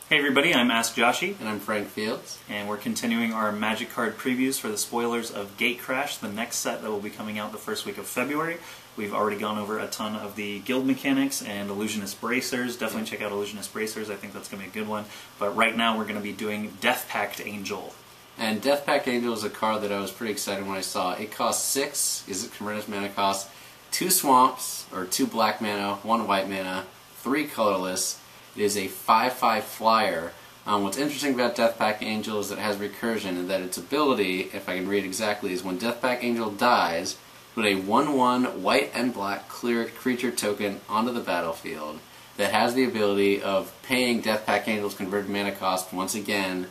Hey everybody, I'm AskJoshy. And I'm Frank Fields. And we're continuing our Magic card previews for the spoilers of Gatecrash, the next set that will be coming out the first week of February. We've already gone over a ton of the guild mechanics and Illusionist Bracers. Definitely check out Illusionist Bracers, I think that's going to be a good one. But right now we're going to be doing Deathpact Angel. And Deathpact Angel is a card that I was pretty excited when I saw. It costs 6, is it converted mana cost, 2 swamps, or 2 black mana, 1 white mana, 3 colorless. It is a 5/5 flyer. What's interesting about Deathpact Angel is that it has recursion, and that its ability, if I can read exactly, is when Deathpact Angel dies, put a 1/1 white and black clear creature token onto the battlefield that has the ability of paying Deathpact Angel's converted mana cost once again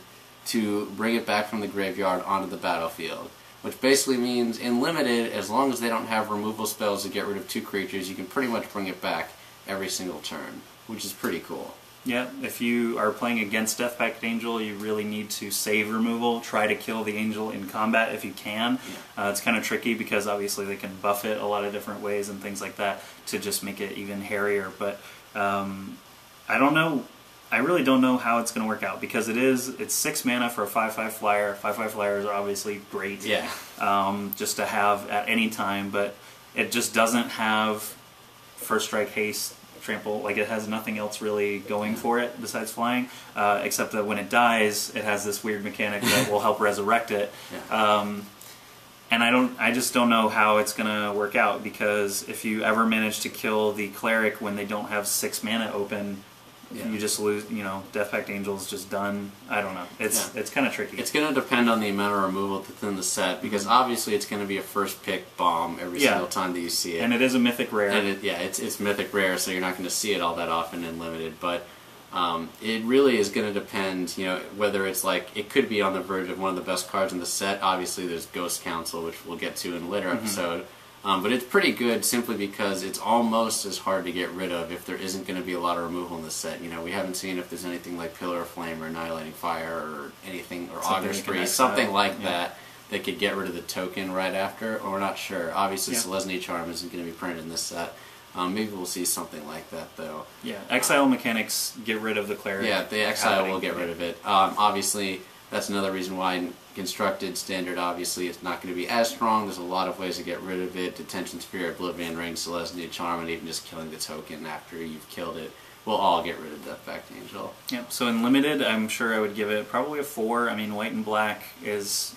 to bring it back from the graveyard onto the battlefield. Which basically means, in Limited, as long as they don't have removal spells to get rid of 2 creatures, you can pretty much bring it back every single turn, which is pretty cool. Yeah, if you are playing against Deathpact Angel, you really need to save removal. Try to kill the angel in combat if you can. Yeah. It's kind of tricky because obviously they can buff it a lot of different ways and things like that to just make it even hairier. But I don't know. I really don't know how it's going to work out because it's 6 mana for a 5/5 flyer. 5/5 flyers are obviously great, yeah. Just to have at any time, but it just doesn't have first strike, haste, trample. Like, it has nothing else really going for it besides flying, except that when it dies, it has this weird mechanic that will help resurrect it. Yeah. And I just don't know how it's gonna work out, because if you ever manage to kill the cleric when they don't have 6 mana open, yeah, you just lose. You know, Deathpact Angel's just done. I don't know. It's kind of tricky. It's going to depend on the amount of removal that's in the set, because obviously it's going to be a first pick bomb every single time that you see it. And it is a mythic rare. And it's mythic rare, so you're not going to see it all that often in Limited. But it really is going to depend. You know, whether it's like it could be on the verge of one of the best cards in the set. Obviously, there's Ghost Council, which we'll get to in a later episode. But it's pretty good simply because it's almost as hard to get rid of if there isn't going to be a lot of removal in the set. You know, we haven't seen if there's anything like Pillar of Flame or Annihilating Fire or anything, or Augur Spree, something like that could get rid of the token right after, or we're not sure. Obviously, Selesnya Charm isn't going to be printed in this set. Maybe we'll see something like that, though. Yeah, Exile mechanics get rid of the cleric. Yeah, the Exile will get rid of it. Obviously, that's another reason why in Constructed Standard, obviously, it's not going to be as strong. There's a lot of ways to get rid of it. Detention Sphere, Oblivion Ring, Selesnya Charm, and even just killing the token after you've killed it will all get rid of Deathpact Angel. Yep, so in Limited, I'm sure I would give it probably a 4. I mean, white and black is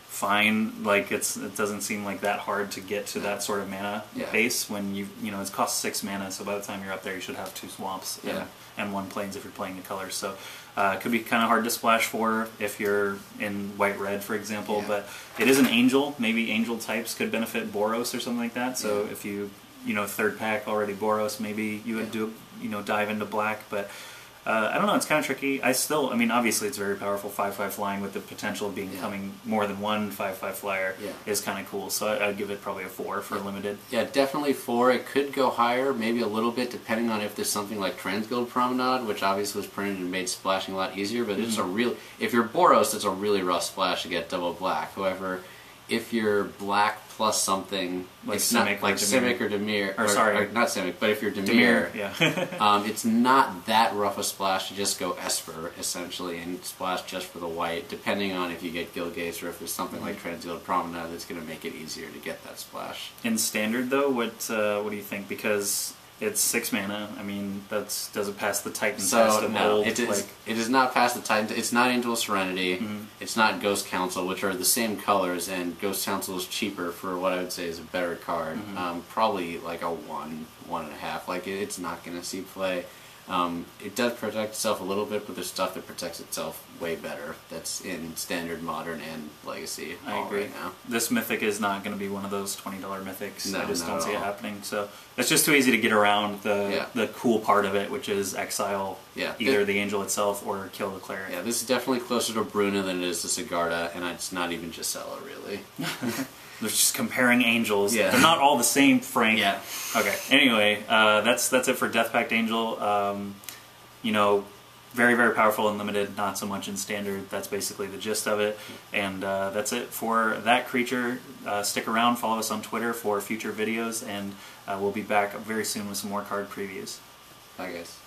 fine. Like, it doesn't seem like that hard to get to that sort of mana base when you know, it costs 6 mana, so by the time you're up there you should have 2 swamps and 1 plains if you're playing the colors. So it could be kind of hard to splash for if you're in white-red, for example, but it is an angel. Maybe angel types could benefit Boros or something like that, so if you third pack already Boros, maybe you would dive into black, but I don't know, it's kind of tricky. I mean, obviously it's very powerful. 5/5 flying with the potential of becoming more than one 5/5 flyer is kind of cool. So I'd give it probably a 4 for Limited. Yeah, definitely 4. It could go higher, maybe a little bit, depending on if there's something like Transguild Promenade, which obviously was printed and made splashing a lot easier. But it's if you're Boros, it's a really rough splash to get double black. However, if you're black plus something, like Simic or Dimir, or not Simic, but if you're Dimir, it's not that rough a splash to just go Esper, essentially, and splash just for the white, depending on if you get Gilgates or if there's something like Transguild Promenade that's going to make it easier to get that splash. In Standard, though, what do you think? Because it's 6 mana. I mean, does it pass the Titan test of old? It does not pass the Titan. It's not Angel of Serenity. It's not Ghost Council, which are the same colors, and Ghost Council is cheaper for what I would say is a better card. Probably like a 1.5. Like, it's not going to see play. It does protect itself a little bit, but there's stuff that protects itself way better that's in Standard, Modern, and Legacy. I agree. Right now. This Mythic is not going to be one of those $20 Mythics. No, I just don't see it happening. So it's just too easy to get around the cool part of it, which is exile either the Angel itself or kill the Cleric. Yeah, this is definitely closer to Bruna than it is to Sigarda, and it's not even Gisela, really. They're just comparing angels. Yeah. They're not all the same, Frank. Yeah. Okay. Anyway, that's it for Deathpact Angel. You know, very, very powerful in Limited, not so much in Standard. That's basically the gist of it. And that's it for that creature. Stick around, follow us on Twitter for future videos, and we'll be back very soon with some more card previews. Bye, guys.